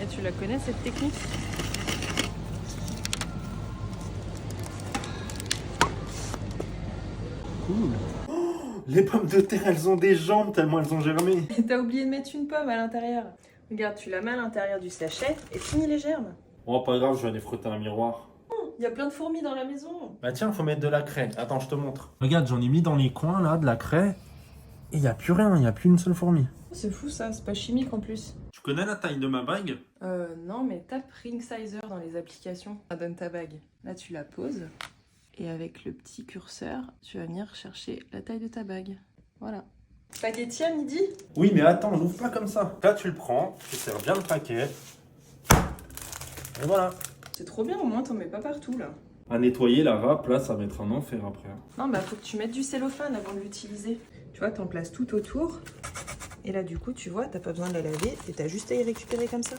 tu la connais cette technique? Cool. Oh, les pommes de terre, elles ont des jambes tellement elles ont germé. T'as oublié de mettre une pomme à l'intérieur. Regarde, tu la mets à l'intérieur du sachet et finis les germes. Oh, pas grave, je vais aller frotter un miroir. Il y a plein de fourmis dans la maison. Bah tiens, faut mettre de la craie. Attends, je te montre. Regarde, j'en ai mis dans les coins là, de la craie. Et il n'y a plus rien, il n'y a plus une seule fourmi. C'est fou ça, c'est pas chimique en plus. Tu connais la taille de ma bague? Non, mais tape Ring Sizer dans les applications. Ça donne ta bague. Là, tu la poses. Et avec le petit curseur, tu vas venir chercher la taille de ta bague. Voilà. Spaghetti à midi? Oui, mais attends, on n'ouvre pas comme ça. Là, tu le prends, tu serres bien le paquet. Et voilà. C'est trop bien, au moins t'en mets pas partout là. À nettoyer la râpe, là, ça va être un enfer après. Non, bah faut que tu mettes du cellophane avant de l'utiliser. Tu vois, t'en places tout autour. Et là, du coup, tu vois, t'as pas besoin de la laver et t'as juste à y récupérer comme ça.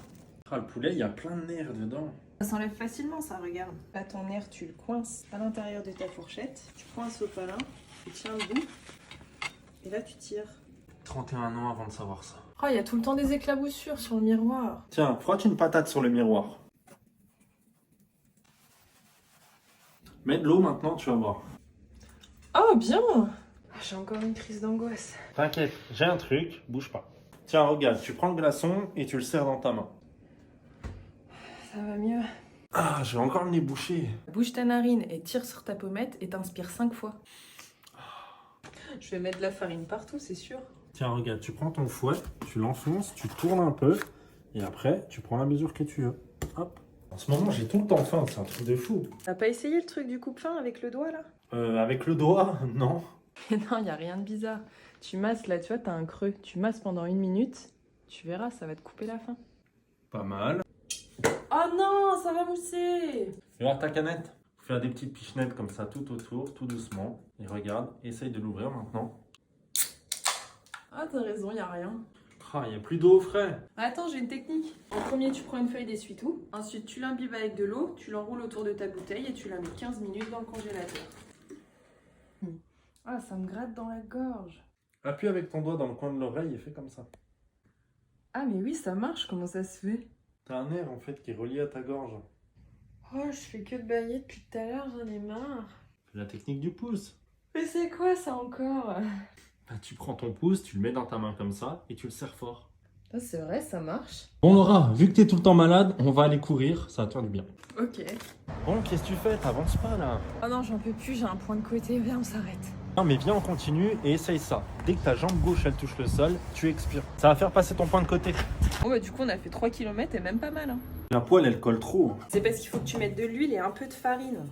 Ah, le poulet, il y a plein de nerfs dedans. Ça s'enlève facilement, ça, regarde. Là, ton nerf, tu le coinces à l'intérieur de ta fourchette. Tu prends un sopalin, tu tiens le bout. Et là, tu tires. 31 ans avant de savoir ça. Oh, il y a tout le temps des éclaboussures sur le miroir. Tiens, frotte une patate sur le miroir. Mets de l'eau maintenant, tu vas voir. Oh, bien! J'ai encore une crise d'angoisse. T'inquiète, j'ai un truc, bouge pas. Tiens, regarde, tu prends le glaçon et tu le serres dans ta main. Ça va mieux. Ah, j'ai encore le nez bouché. Bouge ta narine et tire sur ta pommette et t'inspires 5 fois. Je vais mettre de la farine partout, c'est sûr. Tiens, regarde, tu prends ton fouet, tu l'enfonces, tu tournes un peu, et après, tu prends la mesure que tu veux. Hop. En ce moment, j'ai tout le temps faim, c'est un truc de fou. T'as pas essayé le truc du coupe-faim avec le doigt, là? Avec le doigt, non. Non, y a rien de bizarre. Tu masses, là, tu vois, t'as un creux. Tu masses pendant 1 minute, tu verras, ça va te couper la faim. Pas mal. Oh non, ça va mousser! Regarde ta canette. Faut faire des petites pichenettes comme ça tout autour, tout doucement. Et regarde, essaye de l'ouvrir maintenant. Ah, t'as raison, y a rien. Ah, il n'y a plus d'eau au frais. Attends, j'ai une technique. En premier, tu prends une feuille d'essuie-tout. Ensuite, tu l'imbibes avec de l'eau, tu l'enroules autour de ta bouteille et tu la mets 15 minutes dans le congélateur. Ah, ça me gratte dans la gorge. Appuie avec ton doigt dans le coin de l'oreille et fais comme ça. Ah, mais oui, ça marche, comment ça se fait? T'as un nerf en fait qui est relié à ta gorge. Oh, je fais que de bailler depuis tout à l'heure, j'en ai marre. La technique du pouce. Mais c'est quoi ça encore? Bah, tu prends ton pouce, tu le mets dans ta main comme ça et tu le serres fort. Ah, c'est vrai, ça marche. Bon Laura, vu que t'es tout le temps malade, on va aller courir, ça va te faire du bien. Ok. Bon, qu'est-ce que tu fais? T'avances pas là. Oh non, j'en peux plus, j'ai un point de côté, viens, on s'arrête. Non mais viens, on continue et essaye ça. Dès que ta jambe gauche elle touche le sol, tu expires. Ça va faire passer ton point de côté. Bon bah du coup on a fait 3 km et même pas mal hein. La poêle elle colle trop. C'est parce qu'il faut que tu mettes de l'huile et un peu de farine.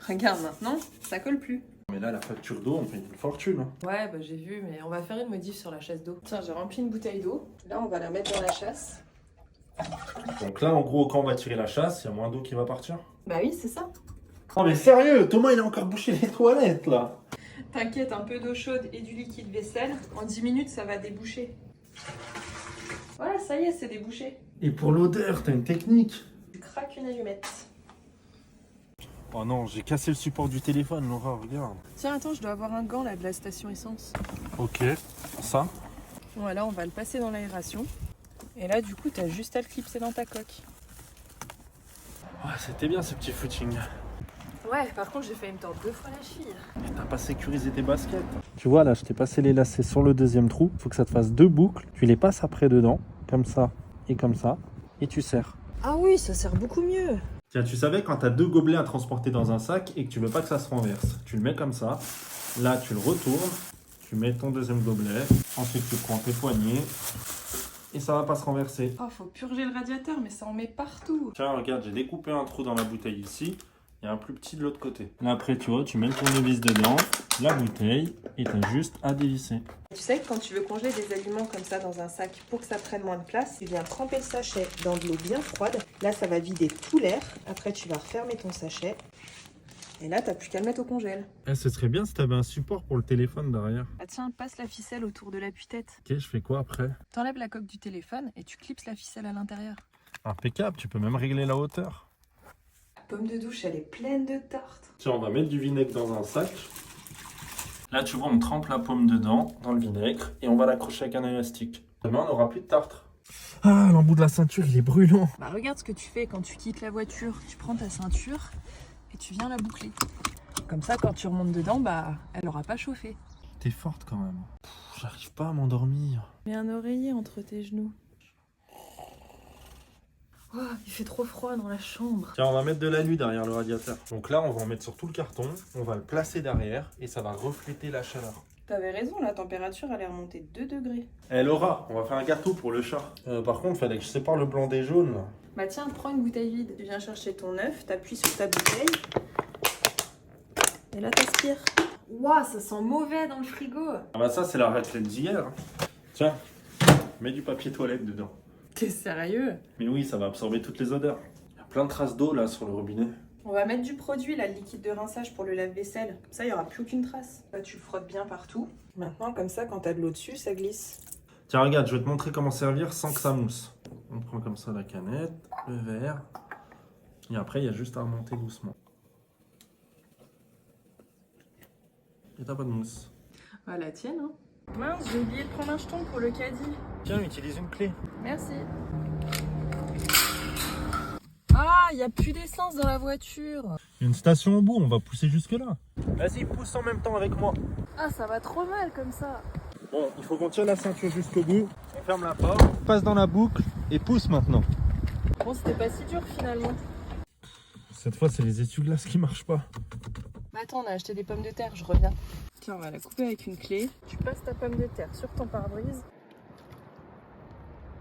Regarde maintenant, ça colle plus. Mais là la facture d'eau on paye une fortune. Ouais bah j'ai vu, mais on va faire une modif sur la chasse d'eau. Tiens, j'ai rempli une bouteille d'eau. Là on va la mettre dans la chasse. Donc là en gros quand on va tirer la chasse, il y a moins d'eau qui va partir. Bah oui, c'est ça. Oh mais sérieux, Thomas il a encore bouché les toilettes là. T'inquiète, un peu d'eau chaude et du liquide vaisselle. En 10 minutes ça va déboucher. Voilà, ça y est, c'est débouché. Et pour l'odeur, t'as une technique. Tu craques une allumette. Oh non, j'ai cassé le support du téléphone, Laura, regarde. Tiens, attends, je dois avoir un gant là de la station essence. Ok, ça. Voilà, on va le passer dans l'aération. Et là, du coup, t'as juste à le clipser dans ta coque. Ouais, c'était bien ce petit footing. Ouais, par contre, j'ai failli me tordre 2 fois la cheville. Et t'as pas sécurisé tes baskets. Tu vois là, je t'ai passé les lacets sur le deuxième trou. Faut que ça te fasse 2 boucles. Tu les passes après dedans, comme ça et ça. Et tu serres. Ah oui, ça sert beaucoup mieux. Tiens, tu savais quand t'as 2 gobelets à transporter dans un sac et que tu veux pas que ça se renverse. Tu le mets comme ça. Là, tu le retournes. Tu mets ton deuxième gobelet. Ensuite, tu prends tes poignées. Et ça va pas se renverser. Oh, faut purger le radiateur, mais ça en met partout. Tiens, regarde, j'ai découpé un trou dans la bouteille ici. Il y a un plus petit de l'autre côté. Là, après, tu vois, tu mets le tournevis dedans, la bouteille, et t'as juste à dévisser. Tu sais que quand tu veux congeler des aliments comme ça dans un sac pour que ça prenne moins de place, tu viens tremper le sachet dans de l'eau bien froide. Là, ça va vider tout l'air. Après, tu vas refermer ton sachet. Et là, t'as plus qu'à le mettre au congèle. Eh, ce serait bien si t'avais un support pour le téléphone derrière. Ah tiens, passe la ficelle autour de l'appui-tête. Ok, je fais quoi après? T'enlèves la coque du téléphone et tu clipses la ficelle à l'intérieur. Impeccable, tu peux même régler la hauteur. La pomme de douche, elle est pleine de tartes. Tiens, on va mettre du vinaigre dans un sac. Là, tu vois, on trempe la pomme dedans, dans le vinaigre, et on va l'accrocher avec un élastique. Demain, on n'aura plus de tartre. Ah, l'embout de la ceinture, il est brûlant. Bah regarde ce que tu fais quand tu quittes la voiture. Tu prends ta ceinture et tu viens la boucler. Comme ça, quand tu remontes dedans, bah elle aura pas chauffé. T'es forte quand même. J'arrive pas à m'endormir. Mets un oreiller entre tes genoux. Oh, il fait trop froid dans la chambre. Tiens, on va mettre de l'alu derrière le radiateur. Donc là, on va en mettre sur tout le carton. On va le placer derrière et ça va refléter la chaleur. T'avais raison, la température elle est remontée de 2 degrés. Eh Laura, on va faire un gâteau pour le chat. Par contre, fallait que je sépare le blanc des jaunes. Là. Bah tiens, prends une bouteille vide. Tu viens chercher ton œuf, t'appuies sur ta bouteille. Et là, t'aspires. Ouah, ça sent mauvais dans le frigo. Ah bah ça, c'est la raclette d'hier. Tiens, mets du papier toilette dedans. T'es sérieux? Mais oui, ça va absorber toutes les odeurs. Il y a plein de traces d'eau là sur le robinet. On va mettre du produit, là, le liquide de rinçage pour le lave-vaisselle. Comme ça, il n'y aura plus aucune trace. Là, tu le frottes bien partout. Maintenant, comme ça, quand t'as de l'eau dessus, ça glisse. Tiens, regarde, je vais te montrer comment servir sans que ça mousse. On prend comme ça la canette, le verre. Et après, il y a juste à remonter doucement. Et t'as pas de mousse. Ah, la tienne, hein. Mince, j'ai oublié de prendre un jeton pour le caddie. Tiens, utilise une clé. Merci. Ah, il n'y a plus d'essence dans la voiture. Il y a une station au bout, on va pousser jusque là. Vas-y, pousse en même temps avec moi. Ah, ça va trop mal comme ça. Bon, il faut qu'on tire la ceinture jusqu'au bout. On ferme la porte, passe dans la boucle et pousse maintenant. Bon, c'était pas si dur finalement. Cette fois, c'est les essuie-glaces qui marchent pas. Bah attends, on a acheté des pommes de terre, je reviens. Tiens, on va la couper avec une clé. Tu passes ta pomme de terre sur ton pare-brise.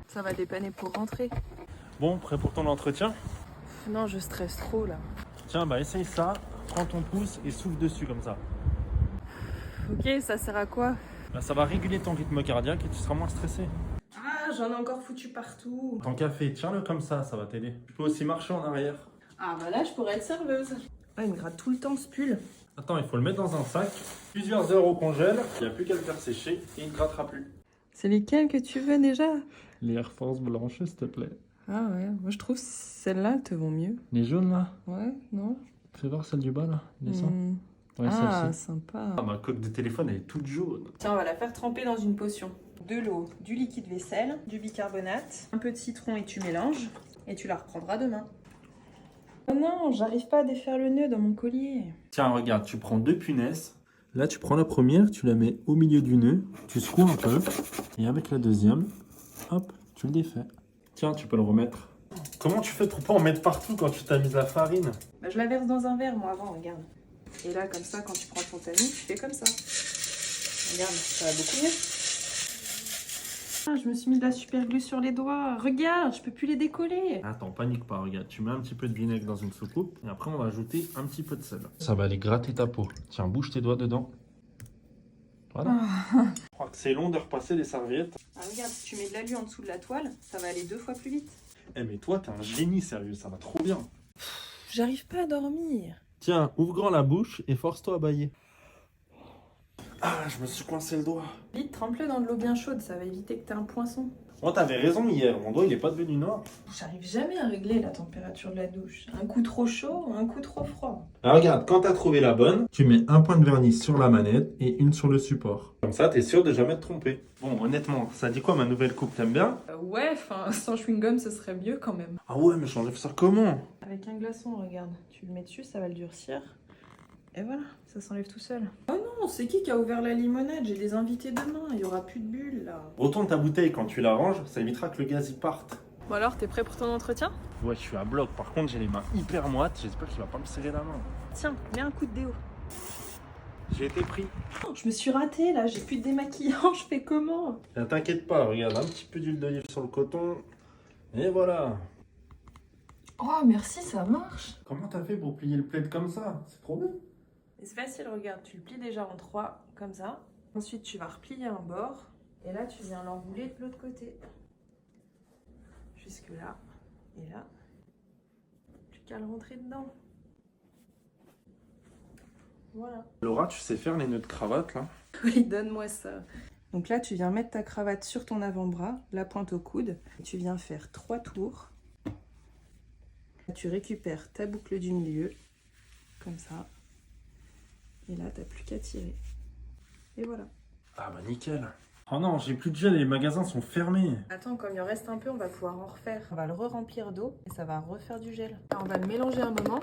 Ça va dépanner pour rentrer. Bon, prêt pour ton entretien? Non, je stresse trop là. Tiens, bah essaye ça. Prends ton pouce et souffle dessus comme ça. Ok, ça sert à quoi? Bah, ça va réguler ton rythme cardiaque et tu seras moins stressé. Ah, j'en ai encore foutu partout. Ton café, tiens-le comme ça va t'aider. Tu peux aussi marcher en arrière. Ah bah là, je pourrais être serveuse. Ah, il me gratte tout le temps ce pull. Attends, il faut le mettre dans un sac. Plusieurs heures au congèle. Il n'y a plus qu'à le faire sécher et il ne grattera plus. C'est lesquels que tu veux déjà? Les Air Force blanches, s'il te plaît. Ah ouais, moi je trouve celles-là elles te vont mieux. Les jaunes là? Ouais, non? Fais voir celle du bas là. Descends. Ouais, Ah, celle-ci. sympa. Ah, ma coque de téléphone, elle est toute jaune. Tiens, on va la faire tremper dans une potion. De l'eau, du liquide vaisselle, du bicarbonate, un peu de citron et tu mélanges. Et tu la reprendras demain. Oh non, j'arrive pas à défaire le nœud dans mon collier. Tiens, regarde, tu prends 2 punaises. Là, tu prends la première, tu la mets au milieu du nœud. Tu secoues un peu. Et avec la deuxième, hop, tu le défais. Tiens, tu peux le remettre. Comment tu fais pour pas en mettre partout quand tu t'as mis de la farine? Bah, je la verse dans un verre moi avant, regarde. Et là, comme ça, quand tu prends ton tamis, tu fais comme ça. Regarde, ça va beaucoup mieux. Ah, je me suis mis de la super glue sur les doigts. Regarde, je peux plus les décoller. Attends, panique pas, regarde. Tu mets un petit peu de vinaigre dans une soucoupe. Et après, on va ajouter un petit peu de sel. Ça va aller gratter ta peau. Tiens, bouge tes doigts dedans. Voilà. Je crois que c'est long de repasser les serviettes. Ah, regarde, si tu mets de l'alu en dessous de la toile, ça va aller 2 fois plus vite. Eh mais toi, t'es un génie, sérieux. Ça va trop bien. J'arrive pas à dormir. Tiens, ouvre grand la bouche et force-toi à bâiller. Ah, je me suis coincé le doigt. Vite, trempe-le dans de l'eau bien chaude, ça va éviter que t'aies un poinçon. Oh, t'avais raison hier. Mon doigt, il est pas devenu noir. J'arrive jamais à régler la température de la douche. Un coup trop chaud, un coup trop froid. Alors regarde, quand t'as trouvé la bonne, tu mets un point de vernis sur la manette et une sur le support. Comme ça, t'es sûr de jamais te tromper. Bon, honnêtement, ça dit quoi ma nouvelle coupe? T'aimes bien? Ouais, enfin, sans chewing-gum, ce serait mieux quand même. Ah ouais, mais j'enlève ça comment? Avec un glaçon, regarde. Tu le mets dessus, ça va le durcir. Et voilà, ça s'enlève tout seul. Oh non, c'est qui a ouvert la limonade? J'ai des invités demain, il y aura plus de bulles là. Retourne ta bouteille quand tu la ranges, ça évitera que le gaz y parte. Bon alors, t'es prêt pour ton entretien? Ouais, je suis à bloc. Par contre, j'ai les mains hyper moites. J'espère qu'il va pas me serrer la main. Tiens, mets un coup de déo. J'ai été pris. Oh, je me suis ratée là, j'ai plus de démaquillant, je fais comment? Ne t'inquiète pas, regarde, un petit peu d'huile d'olive sur le coton. Et voilà. Oh merci, ça marche. Comment t'as fait pour plier le plaid comme ça? C'est trop bien. C'est facile, regarde, tu le plies déjà en 3, comme ça. Ensuite, tu vas replier un bord. Et là, tu viens l'enrouler de l'autre côté. Jusque là. Et là. Plus qu'à le rentrer dedans. Voilà. Laura, tu sais faire les nœuds de cravate là? Oui, donne-moi ça. Donc là, tu viens mettre ta cravate sur ton avant-bras, la pointe au coude. Tu viens faire 3 tours. Tu récupères ta boucle du milieu, comme ça. Et là, t'as plus qu'à tirer. Et voilà. Ah bah nickel. Oh non, j'ai plus de gel et les magasins sont fermés. Attends, comme il en reste un peu, on va pouvoir en refaire. On va le re-remplir d'eau et ça va refaire du gel. Alors, on va le mélanger un moment.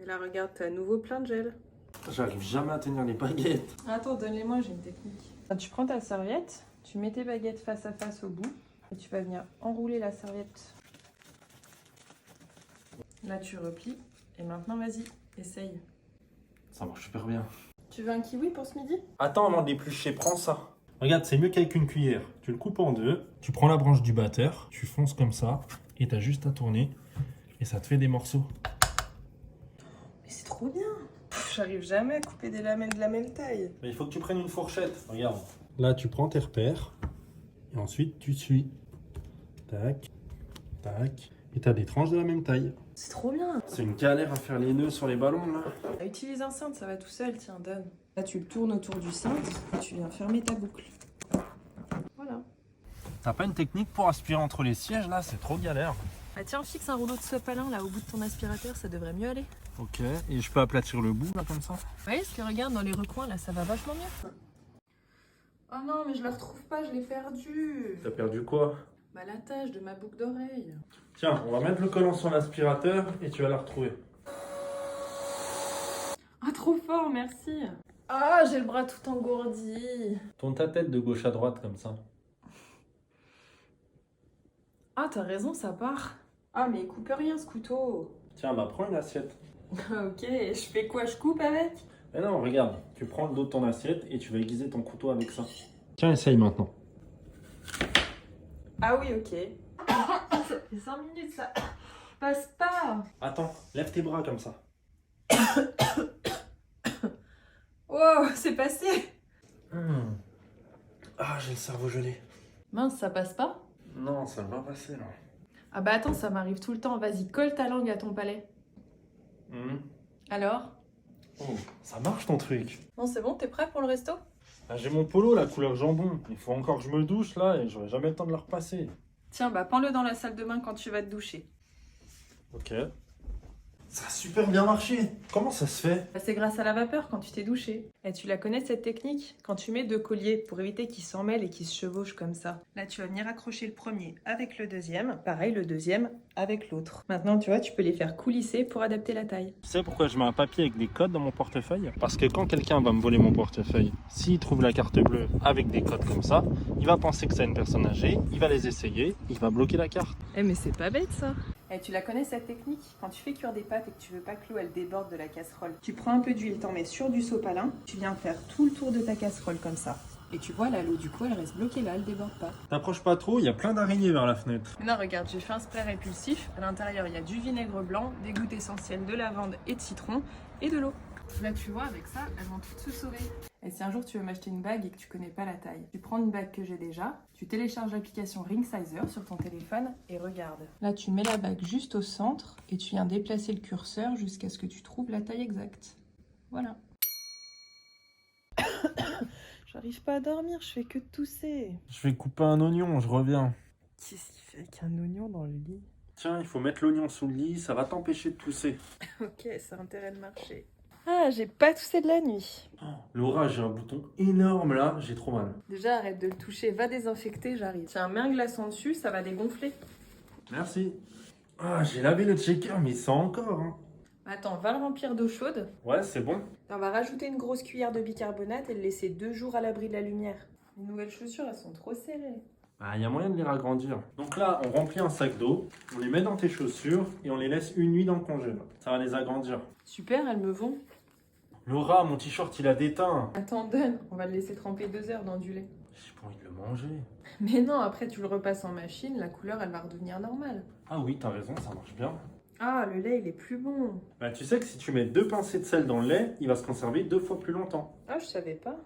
Et là, regarde, t'as à nouveau plein de gel. J'arrive jamais à tenir les baguettes. Attends, donne-les-moi, j'ai une technique. Tu prends ta serviette, tu mets tes baguettes face à face au bout et tu vas venir enrouler la serviette. Là, tu replies et maintenant, vas-y, essaye. Ça marche super bien. Tu veux un kiwi pour ce midi? Attends, avant d'éplucher, prends ça. Regarde, c'est mieux qu'avec une cuillère. Tu le coupes en deux, tu prends la branche du batteur, tu fonces comme ça, et t'as juste à tourner, et ça te fait des morceaux. Mais c'est trop bien! J'arrive jamais à couper des lamelles de la même taille. Mais il faut que tu prennes une fourchette, regarde. Là, tu prends tes repères, et ensuite tu suis. Tac, tac, et t'as des tranches de la même taille. C'est trop bien! C'est une galère à faire les nœuds sur les ballons, là. Utilise un cintre, ça va tout seul, tiens, donne. Là, tu le tournes autour du cintre et tu viens fermer ta boucle. Voilà. T'as pas une technique pour aspirer entre les sièges, là? C'est trop galère. Ah tiens, fixe un rouleau de sopalin là au bout de ton aspirateur, ça devrait mieux aller. Ok, et je peux aplatir le bout, là, comme ça? Ouais, parce que regarde, dans les recoins, là, ça va vachement mieux. Oh non, mais je la retrouve pas, je l'ai perdue. T'as perdu quoi? Bah la tache de ma boucle d'oreille. Tiens, on va mettre le collant sur l'aspirateur, et tu vas la retrouver. Ah, trop fort, merci. Ah, j'ai le bras tout engourdi. Tourne ta tête de gauche à droite, comme ça. Ah, t'as raison, ça part. Ah, mais il coupe rien, ce couteau. Tiens, bah prends une assiette. Ok, je fais quoi, je coupe avec? Mais non, regarde, tu prends le dos de ton assiette et tu vas aiguiser ton couteau avec ça. Tiens, essaye maintenant. Ah oui, ok. Ça fait 5 minutes, ça passe pas. Attends, lève tes bras comme ça. Wow, c'est passé. Ah, j'ai le cerveau gelé. Mince, ça passe pas? Non, ça va passer là. Ah bah attends, ça m'arrive tout le temps. Vas-y, colle ta langue à ton palais. Alors? Oh, ça marche ton truc. Bon, c'est bon, t'es prêt pour le resto? Ah, j'ai mon polo, la couleur jambon. Il faut encore que je me douche là et j'aurai jamais le temps de le repasser. Tiens, bah prends-le dans la salle de bain quand tu vas te doucher. Ok. Ça a super bien marché. Comment ça se fait? Bah, c'est grâce à la vapeur quand tu t'es douché. Et tu la connais cette technique? Quand tu mets deux colliers pour éviter qu'ils s'en mêlent et qu'ils se chevauchent comme ça. Là, tu vas venir accrocher le premier avec le deuxième. Pareil, le deuxième avec l'autre. Maintenant, tu vois, tu peux les faire coulisser pour adapter la taille. Tu sais pourquoi je mets un papier avec des codes dans mon portefeuille? Parce que quand quelqu'un va me voler mon portefeuille, s'il trouve la carte bleue avec des codes comme ça, il va penser que c'est une personne âgée, il va les essayer, il va bloquer la carte. Eh mais c'est pas bête ça. Et tu la connais cette technique? Quand tu fais cuire des pâtes et que tu veux pas que l'eau elle déborde de la casserole, tu prends un peu d'huile, t'en mets sur du sopalin, tu viens faire tout le tour de ta casserole comme ça. Et tu vois là, l'eau du coup elle reste bloquée là, elle déborde pas. T'approches pas trop, il y a plein d'araignées vers la fenêtre. Non regarde, j'ai fait un spray répulsif. À l'intérieur il y a du vinaigre blanc, des gouttes essentielles de lavande et de citron et de l'eau. Là tu vois, avec ça, elles vont toutes se sauver. Et si un jour tu veux m'acheter une bague et que tu connais pas la taille, tu prends une bague que j'ai déjà, tu télécharges l'application Ring Sizer sur ton téléphone et regarde. Là tu mets la bague juste au centre et tu viens déplacer le curseur jusqu'à ce que tu trouves la taille exacte. Voilà. J'arrive pas à dormir, je fais que tousser. Je vais couper un oignon, je reviens. Qu'est-ce qu'il fait avec un oignon dans le lit? Tiens, il faut mettre l'oignon sous le lit, ça va t'empêcher de tousser. Ok, ça a intérêt de marcher. Ah, j'ai pas toussé de la nuit. Oh, Laura, j'ai un bouton énorme là, j'ai trop mal. Déjà, arrête de le toucher, va désinfecter, j'arrive. Tiens, mets un glaçon dessus, ça va dégonfler. Merci. Ah, j'ai lavé le shaker, mais il sent encore. Hein. Attends, va le remplir d'eau chaude. Ouais, c'est bon. On va rajouter une grosse cuillère de bicarbonate et le laisser 2 jours à l'abri de la lumière. Les nouvelles chaussures, elles sont trop serrées. Ah, il y a moyen de les ragrandir. Donc là, on remplit un sac d'eau, on les met dans tes chaussures et on les laisse une nuit dans le congèle. Ça va les agrandir. Super, elles me vont. Laura, mon t-shirt, il a déteint. Attends, donne, on va le laisser tremper 2 heures dans du lait. J'ai pas envie de le manger. Mais non, après tu le repasses en machine, la couleur elle va redevenir normale. Ah oui, t'as raison, ça marche bien. Ah, le lait il est plus bon. Bah, tu sais que si tu mets 2 pincées de sel dans le lait, il va se conserver 2 fois plus longtemps. Ah, je savais pas.